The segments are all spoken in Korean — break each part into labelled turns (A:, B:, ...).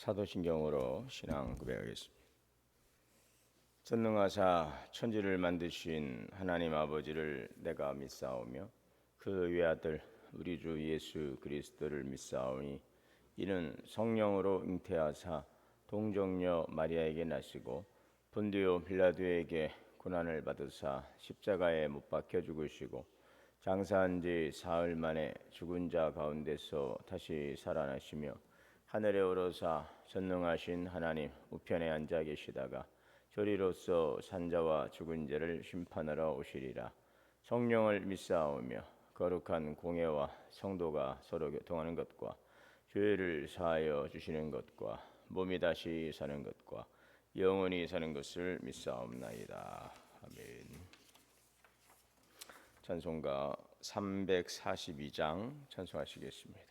A: 사도신경으로 신앙 고백하겠습니다. 전능하사 천지를 만드신 하나님 아버지를 내가 믿사오며 그 외아들 우리 주 예수 그리스도를 믿사오니 이는 성령으로 잉태하사 동정녀 마리아에게 나시고 본디오 빌라도에게 고난을 받으사 십자가에 못 박혀 죽으시고 장사한 지 사흘 만에 죽은 자 가운데서 다시 살아나시며 하늘에 오르사 전능하신 하나님 우편에 앉아 계시다가 저리로서 산자와 죽은 자를 심판하러 오시리라. 성령을 믿사오며 거룩한 공예와 성도가 서로 교통하는 것과 죄를 사하여 주시는 것과 몸이 다시 사는 것과 영원히 사는 것을 믿사옵나이다. 아멘. 찬송가 342장 찬송하시겠습니다.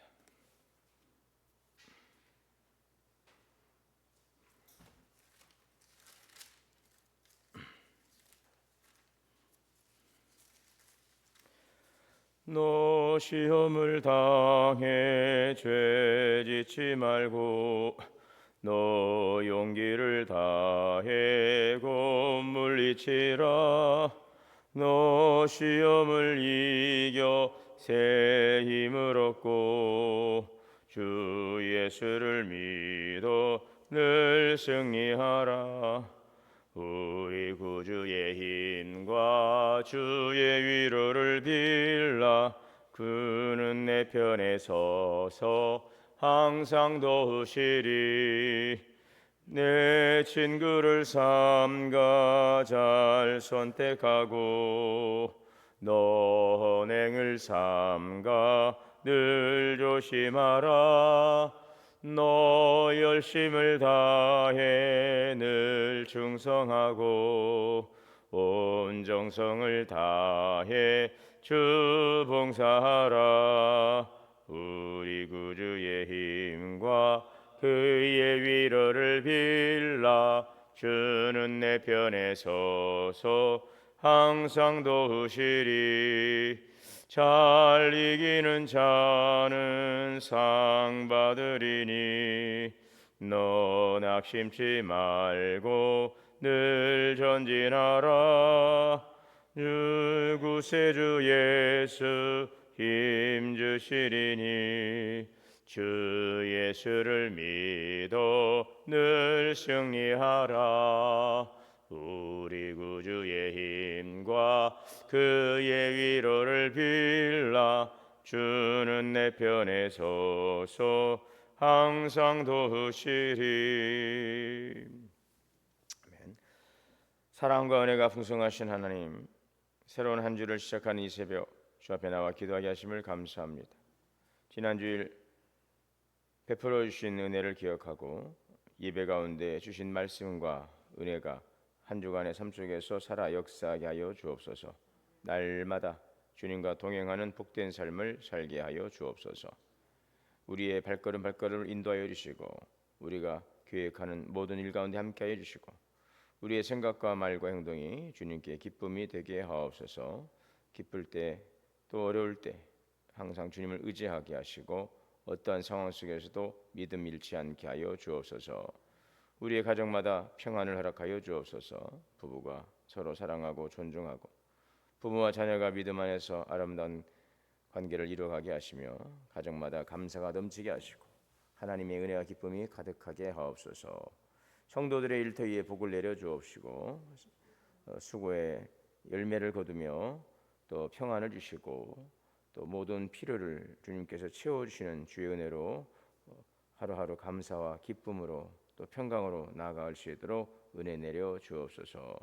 A: 너 시험을 당해 죄 짓지 말고 너 용기를 다해 곧 물리치라. 너 시험을 이겨 새 힘을 얻고 주 예수를 믿어 늘 승리하라. 우리 구주의 힘과 주의 위로를 빌라. 그는 내 편에 서서 항상 도우시리. 내 친구를 삼가 잘 선택하고 너 언행을 삼가 늘 조심하라. 너 열심을 다해 늘 충성하고 온 정성을 다해 주 봉사하라. 우리 구주의 힘과 그의 위로를 빌라. 주는 내 편에 서서 항상 도우시리. 잘 이기는 자는 상 받으리니 너 낙심치 말고 늘 전진하라. 주 구세주 예수 힘 주시리니 주 예수를 믿어 늘 승리하라. 우리 구주의 힘과 그의 위로를 빌라. 주는 내 편에 서서 항상 도우시리. 아멘. 사랑과 은혜가 풍성하신 하나님, 새로운 한 주를 시작하는 이 새벽 주 앞에 나와 기도하게 하심을 감사합니다. 지난 주일 베풀어 주신 은혜를 기억하고 예배 가운데 주신 말씀과 은혜가 한 주간의 삶 속에서 살아 역사하게 하여 주옵소서. 날마다 주님과 동행하는 복된 삶을 살게 하여 주옵소서. 우리의 발걸음을 인도하여 주시고 우리가 계획하는 모든 일 가운데 함께하여 주시고 우리의 생각과 말과 행동이 주님께 기쁨이 되게 하옵소서. 기쁠 때 또 어려울 때 항상 주님을 의지하게 하시고 어떠한 상황 속에서도 믿음 잃지 않게 하여 주옵소서. 우리의 가정마다 평안을 허락하여 주옵소서. 부부가 서로 사랑하고 존중하고 부모와 자녀가 믿음 안에서 아름다운 관계를 이루어가게 하시며 가정마다 감사가 넘치게 하시고 하나님의 은혜와 기쁨이 가득하게 하옵소서. 성도들의 일터위에 복을 내려 주옵시고 수고의 열매를 거두며 또 평안을 주시고 또 모든 필요를 주님께서 채워주시는 주의 은혜로 하루하루 감사와 기쁨으로 또 평강으로 나아갈 수 있도록 은혜 내려 주옵소서.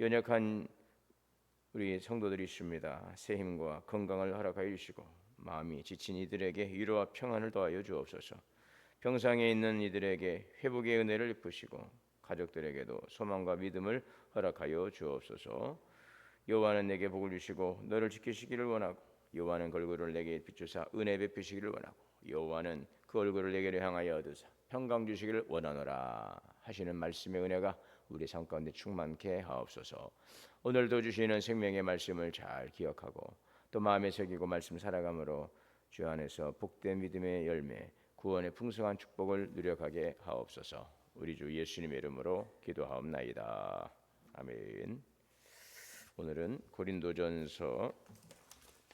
A: 연약한 우리 성도들이 있습니다. 새 힘과 건강을 허락하여 주시고 마음이 지친 이들에게 위로와 평안을 더하여 주옵소서. 병상에 있는 이들에게 회복의 은혜를 입으시고 가족들에게도 소망과 믿음을 허락하여 주옵소서. 여호와는 내게 복을 주시고 너를 지키시기를 원하고 여호와는 그 얼굴을 내게 비추사 은혜 베푸시기를 원하고 여호와는 그 얼굴을 내게로 향하여 얻으사 평강 주시기를 원하노라 하시는 말씀의 은혜가 우리 삶 가운데 충만케 하옵소서. 오늘도 주시는 생명의 말씀을 잘 기억하고 또 마음에 새기고 말씀 살아감으로 주 안에서 복된 믿음의 열매 구원의 풍성한 축복을 누려가게 하옵소서. 우리 주 예수님의 이름으로 기도하옵나이다. 아멘. 오늘은 고린도전서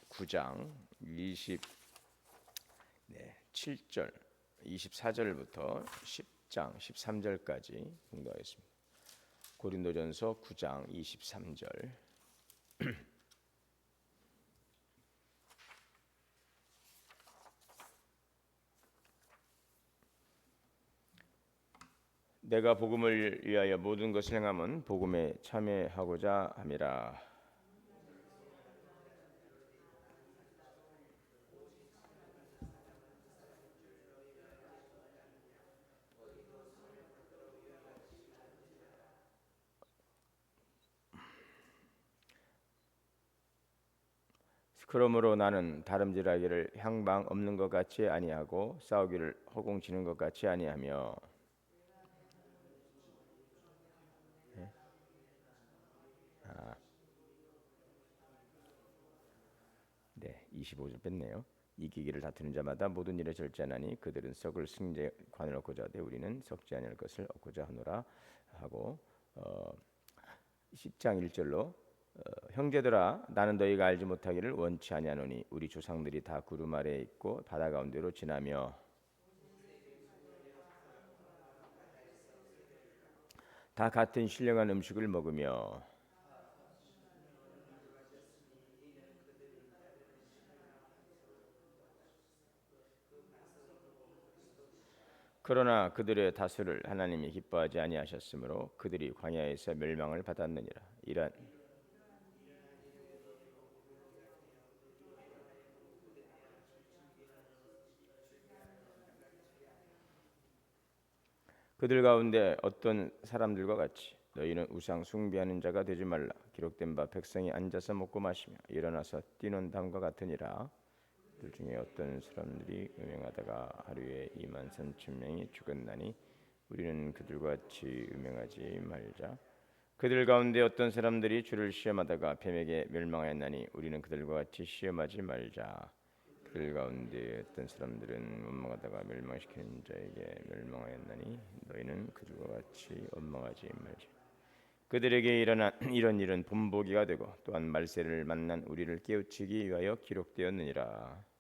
A: 9장 27절 24절부터 10장 13절까지 공부하겠습니다. 고린도전서 9장 23절. 내가 복음을 위하여 모든 것을 행함은 복음에 참여하고자 함이라. 그러므로 나는 다름질하기를 향방 없는 것 같이 아니하고 싸우기를 허공치는 것 같이 아니하며. 네, 25절 뺐네요. 이기기를 다투는 자마다 모든 일에 절제하나니 그들은 썩을 승제관을 얻고자 하되 우리는 썩지 아니할 것을 얻고자 하노라 하고 10장 1절로 형제들아 나는 너희가 알지 못하기를 원치 아니하노니 우리 조상들이 다 구름 아래에 있고 바다 가운데로 지나며 다 같은 신령한 음식을 먹으며 그러나 그들의 다수를 하나님이 기뻐하지 아니하셨으므로 그들이 광야에서 멸망을 받았느니라. 이런 그들 가운데 어떤 사람들과 같이 너희는 우상 숭배하는 자가 되지 말라. 기록된 바 백성이 앉아서 먹고 마시며 일어나서 뛰는 담과 같으니라. 그들 중에 어떤 사람들이 음행하다가 하루에 23,000명이 죽었나니 우리는 그들과 같이 음행하지 말자. 그들 가운데 어떤 사람들이 주를 시험하다가 뱀에게 멸망하였나니 우리는 그들과 같이 시험하지 말자. 그들 가운데 어떤 사람들은 원망하다가 멸망시키는 자에게 멸망하였나니 너희는 그들과 같이 원망하지 말자. 그들에게 일어난 이런 일은 본보기가 되고 또한 말세를 만난 우리를 깨우치기 위하여 기록되었느니라.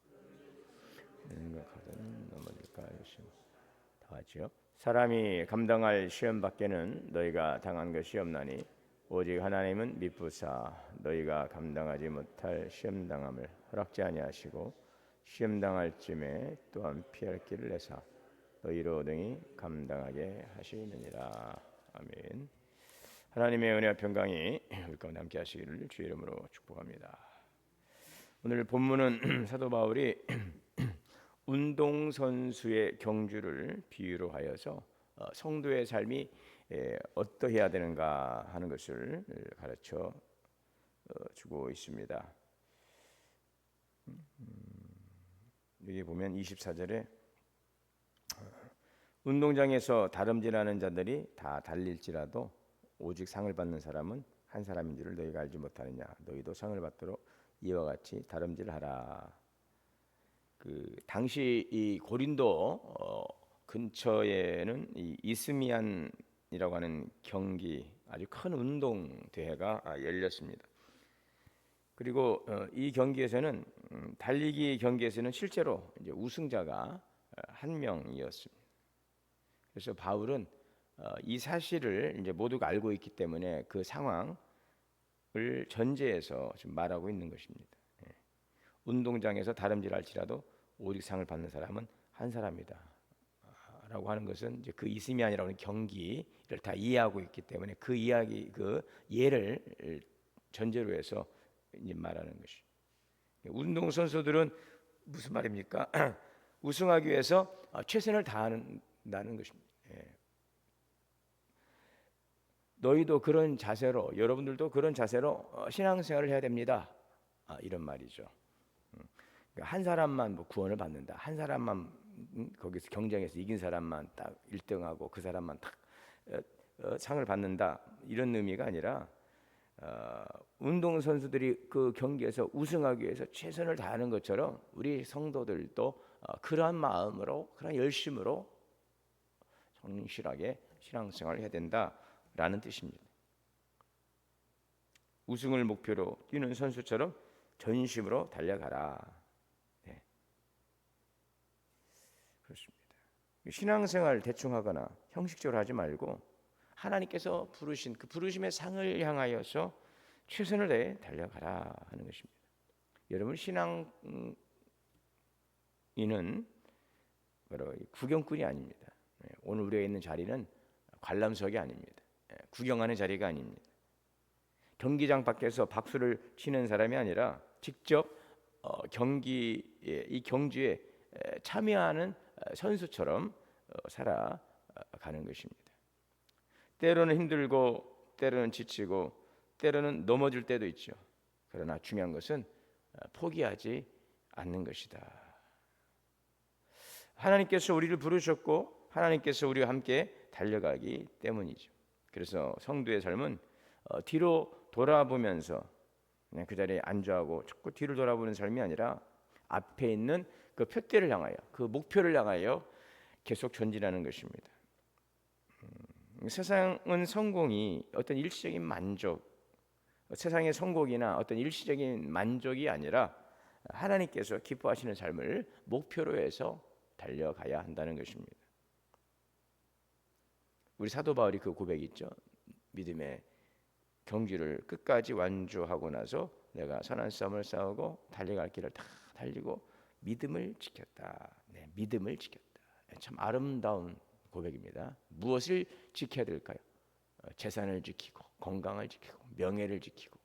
A: 생각하든 넘어질까 하시오. 다 하지요. 사람이 감당할 시험 밖에는 너희가 당한 것이 없나니 오직 하나님은 미쁘사 너희가 감당하지 못할 시험 당함을 허락지 아니하시고 시험 당할 쯤에 또한 피할 길을 내사 너희로 등이 감당하게 하시느니라. 아멘. 하나님의 은혜와 평강이 우리 가운데 함께 하시기를 주의 이름으로 축복합니다. 오늘 본문은 사도 바울이 운동선수의 경주를 비유로 하여서 성도의 삶이 어떠해야 되는가 하는 것을 가르쳐 주고 있습니다. 여기 보면 24절에 운동장에서 다름질하는 자들이 다 달릴지라도 오직 상을 받는 사람은 한 사람인 줄을 너희가 알지 못하느냐. 너희도 상을 받도록 이와 같이 다름질하라. 그 당시 이 고린도 근처에는 이 이스미안이라고 하는 경기 아주 큰 운동 대회가 열렸습니다. 그리고 이 경기에서는 달리기 경기에서는 실제로 이제 우승자가 한 명이었습니다. 그래서 바울은 이 사실을 이제 모두가 알고 있기 때문에 그 상황을 전제해서 지금 말하고 있는 것입니다. 운동장에서 다름질할지라도 오직 상을 받는 사람은 한 사람이다 라고 하는 것은 이제 그 이스미안이라고 하는 경기를 다 이해하고 있기 때문에 그 이야기 그 예를 전제로 해서 이제 말하는 것이. 운동 선수들은 무슨 말입니까? 우승하기 위해서 최선을 다한다는 것입니다. 너희도 그런 자세로 여러분들도 그런 자세로 신앙생활을 해야 됩니다. 이런 말이죠. 그러니까 한 사람만 뭐 구원을 받는다. 한 사람만 거기서 경쟁에서 이긴 사람만 딱 1등하고 그 사람만 딱 상을 받는다. 이런 의미가 아니라 운동 선수들이 그 경기에서 우승하기 위해서 최선을 다하는 것처럼 우리 성도들도 그러한 마음으로, 그러한 열심으로 성실하게 신앙생활을 해야 된다라는 뜻입니다. 우승을 목표로 뛰는 선수처럼 전심으로 달려가라. 네. 그렇습니다. 신앙생활 대충 하거나 형식적으로 하지 말고 하나님께서 부르신 그 부르심의 상을 향하여서 최선을 다해 달려가라 하는 것입니다. 여러분, 신앙인은 바로 구경꾼이 아닙니다. 오늘 우리가 있는 자리는 관람석이 아닙니다. 구경하는 자리가 아닙니다. 경기장 밖에서 박수를 치는 사람이 아니라 직접 이 경주에 참여하는 선수처럼 살아가는 것입니다. 때로는 힘들고 때로는 지치고 때로는 넘어질 때도 있죠. 그러나 중요한 것은 포기하지 않는 것이다. 하나님께서 우리를 부르셨고 하나님께서 우리와 함께 달려가기 때문이죠. 그래서 성도의 삶은 뒤로 돌아보면서 그냥 그 자리에 안주하고 자꾸 뒤를 돌아보는 삶이 아니라 앞에 있는 그 표대를 향하여, 그 목표를 향하여 계속 전진하는 것입니다. 세상은 성공이 어떤 일시적인 만족, 세상의 성공이나 어떤 일시적인 만족이 아니라 하나님께서 기뻐하시는 삶을 목표로 해서 달려가야 한다는 것입니다. 우리 사도 바울이 그 고백이 있죠. 믿음의 경주를 끝까지 완주하고 나서 내가 선한 싸움을 싸우고 달려갈 길을 다 달리고 믿음을 지켰다. 네, 믿음을 지켰다. 참 아름다운 고백입니다. 무엇을 지켜야 될까요? 재산을 지키고 건강을 지키고 명예를 지키고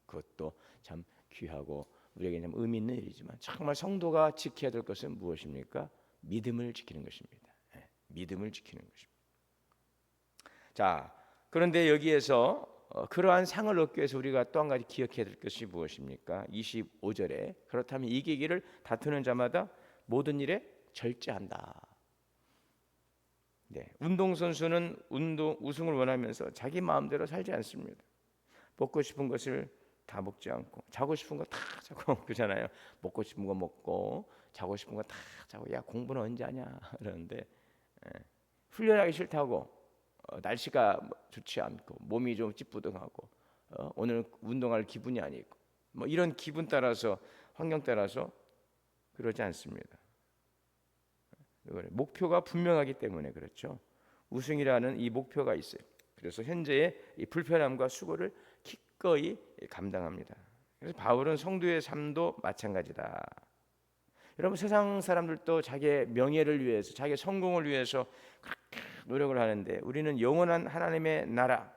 A: 그것도 참 귀하고 우리에게 참 의미 있는 일이지만 정말 성도가 지켜야 될 것은 무엇입니까? 믿음을 지키는 것입니다. 네, 믿음을 지키는 것입니다. 자, 그런데 여기에서 그러한 상을 얻기 위해서 우리가 또 한 가지 기억해야 될 것이 무엇입니까? 25절에 그렇다면 이기기를 다투는 자마다 모든 일에 절제한다. 네, 운동선수는 우승을 원하면서 자기 마음대로 살지 않습니다. 먹고 싶은 것을 다 먹지 않고 자고 싶은 거 다 자고 그러잖아요. 먹고 싶은 거 먹고 자고 싶은 거 다 자고 야 공부는 언제 하냐 그러는데 훈련하기 싫다고 날씨가 좋지 않고 몸이 좀 찌뿌둥하고 오늘 운동할 기분이 아니고 이런 기분 따라서 환경 따라서 그러지 않습니다. 목표가 분명하기 때문에 그렇죠. 우승이라는 이 목표가 있어요. 그래서 현재의 이 불편함과 수고를 기꺼이 감당합니다. 그래서 바울은 성도의 삶도 마찬가지다. 여러분, 세상 사람들도 자기의 명예를 위해서, 자기의 성공을 위해서 그렇게 노력을 하는데 우리는 영원한 하나님의 나라,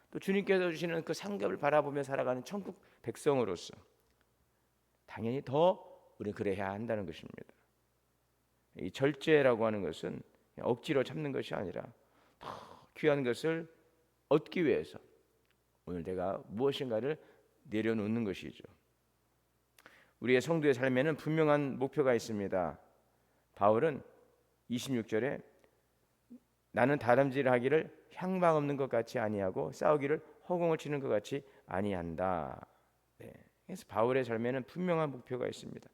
A: 또 주님께서 주시는 그 상급을 바라보며 살아가는 천국 백성으로서 당연히 더 우리는 그래야 한다는 것입니다. 이 절제라고 하는 것은 억지로 참는 것이 아니라 더 귀한 것을 얻기 위해서 오늘 내가 무엇인가를 내려놓는 것이죠. 우리의 성도의 삶에는 분명한 목표가 있습니다. 바울은 26절에 나는 다름질하기를 향방 없는 것 같이 아니하고 싸우기를 허공을 치는 것 같이 아니한다. 네. 그래서 바울의 삶에는 분명한 목표가 있습니다.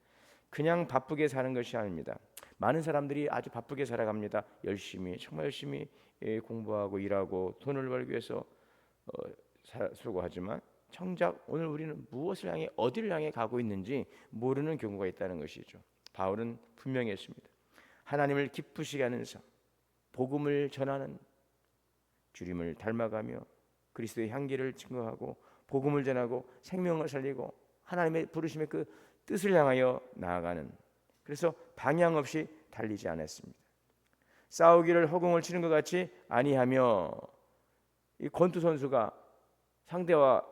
A: 그냥 바쁘게 사는 것이 아닙니다. 많은 사람들이 아주 바쁘게 살아갑니다. 정말 열심히 공부하고 일하고 돈을 벌기 위해서 수고하지만 정작 오늘 우리는 무엇을 향해 어디를 향해 가고 있는지 모르는 경우가 있다는 것이죠. 바울은 분명히 했습니다. 하나님을 기쁘시게 하는 삶, 복음을 전하는 주님을 닮아가며 그리스도의 향기를 증거하고 복음을 전하고 생명을 살리고 하나님의 부르심의 그 뜻을 향하여 나아가는, 그래서 방향 없이 달리지 않았습니다. 싸우기를 허공을 치는 것 같이 아니하며, 이 권투 선수가 상대와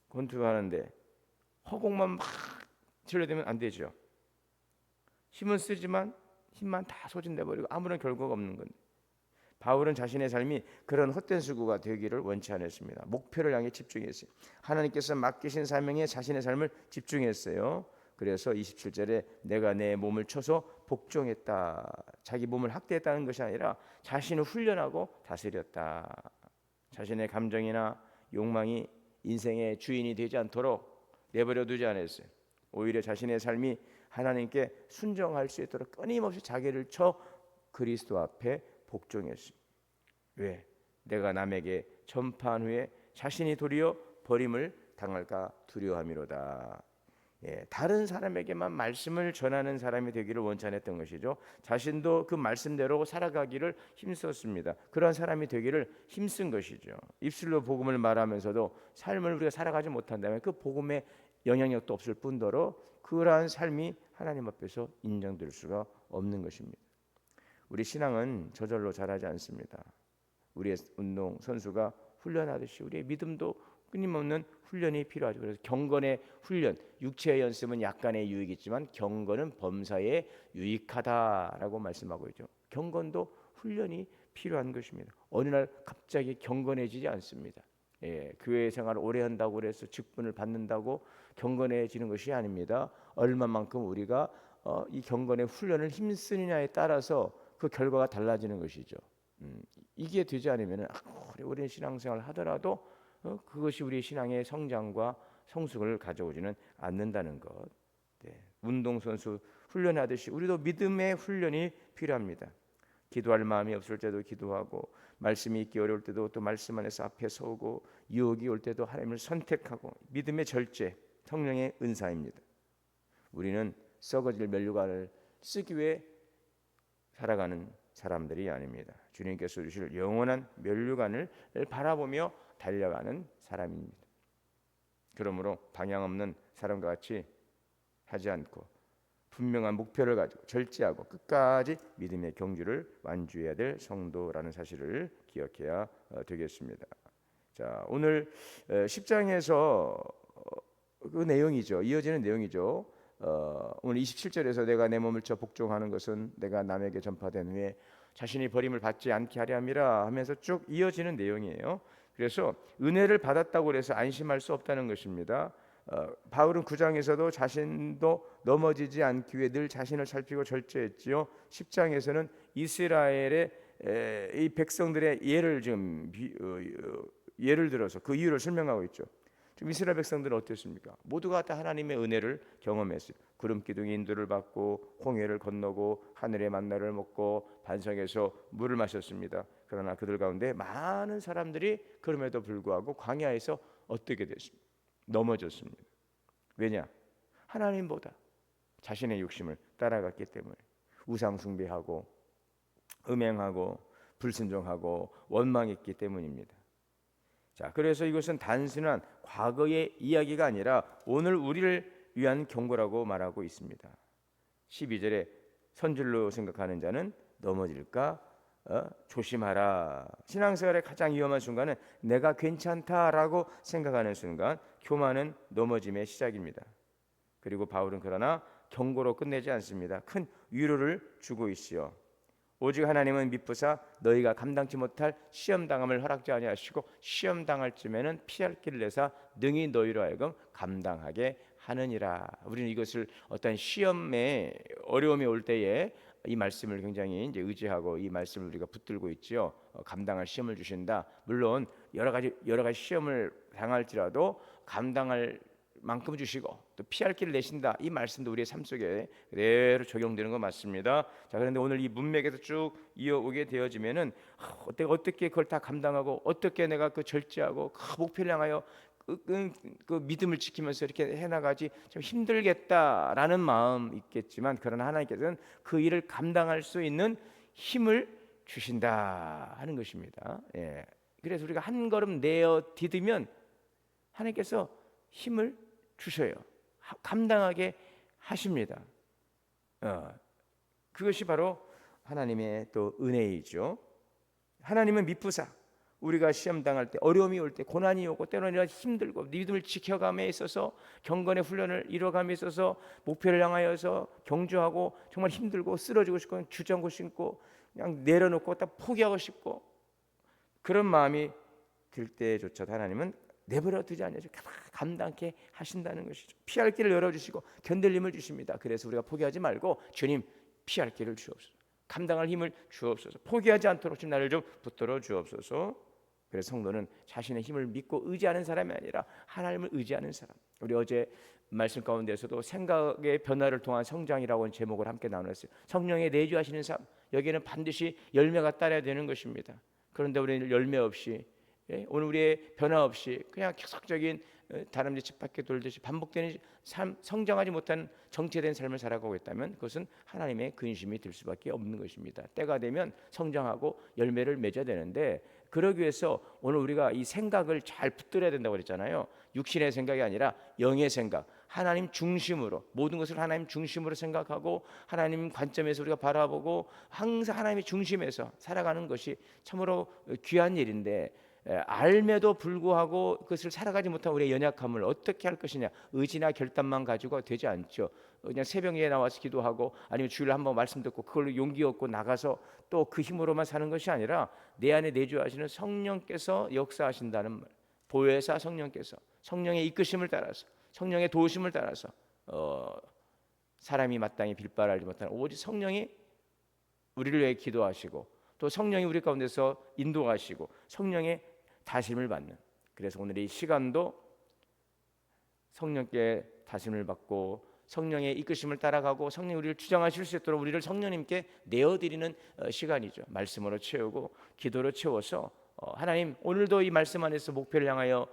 A: 권투하는데 허공만 막 치려대면 안 되죠. 힘은 쓰지만 힘만 다 소진돼 버리고 아무런 결과가 없는 건데, 바울은 자신의 삶이 그런 헛된 수고가 되기를 원치 않았습니다. 목표를 향해 집중했어요. 하나님께서 맡기신 사명에 자신의 삶을 집중했어요. 그래서 27절에 내가 내 몸을 쳐서 복종했다. 자기 몸을 학대했다는 것이 아니라 자신을 훈련하고 다스렸다. 자신의 감정이나 욕망이 인생의 주인이 되지 않도록 내버려 두지 않았어요. 오히려 자신의 삶이 하나님께 순종할 수 있도록 끊임없이 자기를 쳐 그리스도 앞에 복종했습니다. 왜? 내가 남에게 전파한 후에 자신이 도리어 버림을 당할까 두려워함이로다. 다른 사람에게만 말씀을 전하는 사람이 되기를 원치 않았던 것이죠. 자신도 그 말씀대로 살아가기를 힘썼습니다. 그러한 사람이 되기를 힘쓴 것이죠. 입술로 복음을 말하면서도 삶을 우리가 살아가지 못한다면 그 복음의 영향력도 없을 뿐더러 그러한 삶이 하나님 앞에서 인정될 수가 없는 것입니다. 우리 신앙은 저절로 자라지 않습니다. 우리의 운동 선수가 훈련하듯이 우리의 믿음도 끊임없는 훈련이 필요하죠. 그래서 경건의 훈련, 육체의 연습은 약간의 유익이 있지만 경건은 범사에 유익하다라고 말씀하고 있죠. 경건도 훈련이 필요한 것입니다. 어느 날 갑자기 경건해지지 않습니다. 교회 생활을 오래 한다고 해서 직분을 받는다고 경건해지는 것이 아닙니다. 얼마만큼 우리가 이 경건의 훈련을 힘쓰느냐에 따라서 그 결과가 달라지는 것이죠. 이게 되지 않으면 오랜 신앙생활을 하더라도 그것이 우리 신앙의 성장과 성숙을 가져오지는 않는다는 것. 운동선수 훈련하듯이 우리도 믿음의 훈련이 필요합니다. 기도할 마음이 없을 때도 기도하고, 말씀이 있기 어려울 때도 또 말씀 안에서 앞에 서고, 유혹이 올 때도 하나님을 선택하고, 믿음의 절제, 성령의 은사입니다. 우리는 썩어질 면류관을 쓰기 위해 살아가는 사람들이 아닙니다. 주님께서 주실 영원한 면류관을 바라보며 달려가는 사람입니다. 그러므로 방향 없는 사람과 같이 하지 않고 분명한 목표를 가지고 절제하고 끝까지 믿음의 경주를 완주해야 될 성도라는 사실을 기억해야 되겠습니다. 자, 오늘 10장에서 그 내용이죠. 이어지는 내용이죠. 오늘 27절에서 내가 내 몸을 쳐 복종하는 것은 내가 남에게 전파된 후에 자신이 버림을 받지 않게 하려 함이라 하면서 쭉 이어지는 내용이에요. 그래서 은혜를 받았다고 해서 안심할 수 없다는 것입니다. 바울은 9장에서도 자신도 넘어지지 않기 위해 늘 자신을 살피고 절제했지요. 10장에서는 이스라엘의 이 백성들의 예를 들어서 그 이유를 설명하고 있죠. 지금 이스라엘 백성들은 어땠습니까? 모두가 다 하나님의 은혜를 경험했어요. 구름 기둥이 인도를 받고 홍해를 건너고 하늘의 만나를 먹고 반석에서 물을 마셨습니다. 그러나 그들 가운데 많은 사람들이 그럼에도 불구하고 광야에서 어떻게 됐습니까? 넘어졌습니다. 왜냐? 하나님보다 자신의 욕심을 따라갔기 때문에 우상 숭배하고 음행하고 불순종하고 원망했기 때문입니다. 자, 그래서 이것은 단순한 과거의 이야기가 아니라 오늘 우리를 위한 경고라고 말하고 있습니다. 12절에 선줄로 생각하는 자는 넘어질까 조심하라. 신앙생활의 가장 위험한 순간은 내가 괜찮다라고 생각하는 순간, 교만은 넘어짐의 시작입니다. 그리고 바울은 그러나 경고로 끝내지 않습니다. 큰 위로를 주고 있어요. 오직 하나님은 미쁘사 너희가 감당치 못할 시험당함을 허락지 아니하시고 시험당할 쯤에는 피할 길을 내사 능히 너희로 하여금 감당하게 하느니라. 우리는 이것을 어떤 시험에 어려움이 올 때에 이 말씀을 굉장히 이제 의지하고 이 말씀을 우리가 붙들고 있지요. 감당할 시험을 주신다. 물론 여러 가지 시험을 당할지라도 감당할 만큼 주시고 또 피할 길을 내신다. 이 말씀도 우리의 삶 속에 그대로 적용되는 거 맞습니다. 자, 그런데 오늘 이 문맥에서 쭉 이어오게 되어지면은 어떻게 그걸 다 감당하고 어떻게 내가 그 절제하고 그 목표를 향하여 그 믿음을 지키면서 이렇게 해나가지 좀 힘들겠다라는 마음 있겠지만, 그러나 하나님께서는 그 일을 감당할 수 있는 힘을 주신다 하는 것입니다. 그래서 우리가 한 걸음 내어 디디면 하나님께서 힘을 주셔요. 감당하게 하십니다. 그것이 바로 하나님의 또 은혜이죠. 하나님은 미쁘사 우리가 시험 당할 때, 어려움이 올 때, 고난이 오고 때로는 힘들고 믿음을 지켜감에 있어서 경건의 훈련을 이뤄감에 있어서 목표를 향하여서 경주하고 정말 힘들고 쓰러지고 싶고 주저앉고 싶고 그냥 내려놓고 딱 포기하고 싶고 그런 마음이 들 때조차도 하나님은 내버려 두지 않으시고 감당케 하신다는 것이죠. 피할 길을 열어주시고 견딜 힘을 주십니다. 그래서 우리가 포기하지 말고 주님 피할 길을 주옵소서, 감당할 힘을 주옵소서, 포기하지 않도록 좀 나를 좀 붙들어 주옵소서. 그래서 성도는 자신의 힘을 믿고 의지하는 사람이 아니라 하나님을 의지하는 사람. 우리 어제 말씀 가운데서도 생각의 변화를 통한 성장이라고 하는 제목을 함께 나눴어요. 성령의 내주하시는 삶, 여기에는 반드시 열매가 따라야 되는 것입니다. 그런데 우리는 열매 없이, 오늘 우리의 변화 없이 그냥 계속적인 다람쥐 집 밖에 돌듯이 반복되는 삶, 성장하지 못한 정체된 삶을 살아가고 있다면 그것은 하나님의 근심이 될 수밖에 없는 것입니다. 때가 되면 성장하고 열매를 맺어야 되는데, 그러기 위해서 오늘 우리가 이 생각을 잘 붙들어야 된다고 그랬잖아요. 육신의 생각이 아니라 영의 생각, 하나님 중심으로, 모든 것을 하나님 중심으로 생각하고 하나님 관점에서 우리가 바라보고 항상 하나님의 중심에서 살아가는 것이 참으로 귀한 일인데, 알매도 불구하고 그것을 살아가지 못한 우리의 연약함을 어떻게 할 것이냐, 의지나 결단만 가지고 되지 않죠. 그냥 새벽에 나와서 기도하고 아니면 주일에 한번 말씀 듣고 그걸로 용기 얻고 나가서 또 그 힘으로만 사는 것이 아니라 내 안에 내주하시는 성령께서 역사하신다는 말, 보혜사 성령께서 성령의 이끄심을 따라서, 성령의 도우심을 따라서 사람이 마땅히 빌바를 알지 못하는 오직 성령이 우리를 위해 기도하시고 또 성령이 우리 가운데서 인도하시고 성령의 다심을 받는, 그래서 오늘 이 시간도 성령께 다심을 받고 성령의 이끄심을 따라가고 성령이 우리를 주장하실 수 있도록 우리를 성령님께 내어드리는 시간이죠. 말씀으로 채우고 기도로 채워서 하나님 오늘도 이 말씀 안에서 목표를 향하여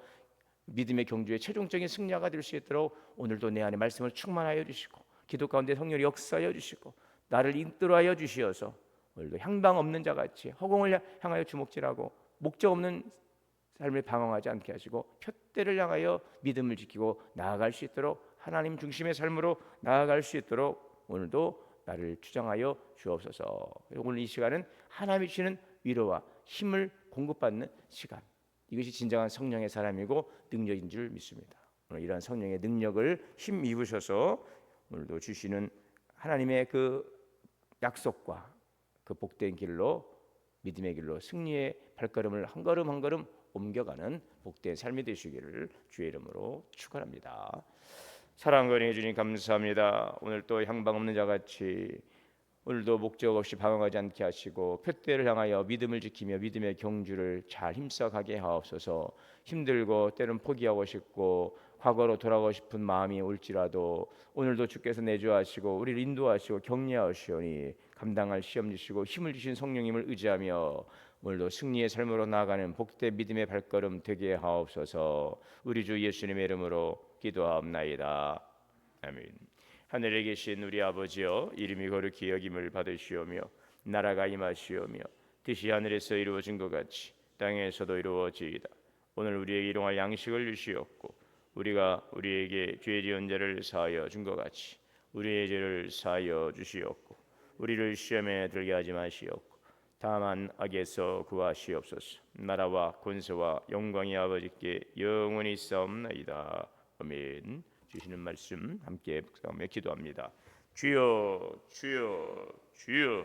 A: 믿음의 경주의 최종적인 승리가 될 수 있도록 오늘도 내 안에 말씀을 충만하여 주시고 기도 가운데 성령이 역사하여 주시고 나를 인도하여 주시어서 오늘도 향방 없는 자같이 허공을 향하여 주목질하고 목적 없는 삶을 방황하지 않게 하시고 표대를 향하여 믿음을 지키고 나아갈 수 있도록 하나님 중심의 삶으로 나아갈 수 있도록 오늘도 나를 주장하여 주옵소서. 오늘 이 시간은 하나님이 주시는 위로와 힘을 공급받는 시간, 이것이 진정한 성령의 사람이고 능력인 줄 믿습니다. 오늘 이러한 성령의 능력을 힘 입으셔서 오늘도 주시는 하나님의 그 약속과 그 복된 길로, 믿음의 길로 승리의 발걸음을 한 걸음 한 걸음 옮겨가는 복된 삶이 되시기를 주의 이름으로 축원합니다. 사랑하는 은혜 주님 감사합니다. 오늘 또 향방 없는 자같이 오늘도 목적 없이 방황하지 않게 하시고 표대를 향하여 믿음을 지키며 믿음의 경주를 잘 힘써가게 하옵소서. 힘들고 때론 포기하고 싶고 과거로 돌아가고 싶은 마음이 올지라도 오늘도 주께서 내주하시고 우리를 인도하시고 격려하시오니 감당할 시험 주시고 힘을 주신 성령님을 의지하며 오늘도 승리의 삶으로 나아가는 복된 믿음의 발걸음 되게 하옵소서. 우리 주 예수님의 이름으로 기도하옵나이다. 아멘. 하늘에 계신 우리 아버지여, 이름이 거룩히 여김을 받으시오며 나라가 임하시오며 뜻이 하늘에서 이루어진 것 같이 땅에서도 이루어지이다. 오늘 우리에게 일용할 양식을 주시옵고 우리가 우리에게 죄 지은 자를 사하여 준 것 같이 우리의 죄를 사하여 주시옵고 우리를 시험에 들게 하지 마시옵고 다만 악에서 구하시옵소서. 나라와 권세와 영광이 아버지께 영원히 있사옵나이다. 아멘. 주시는 말씀 함께 묵상하며 기도합니다. 주여 주여 주여.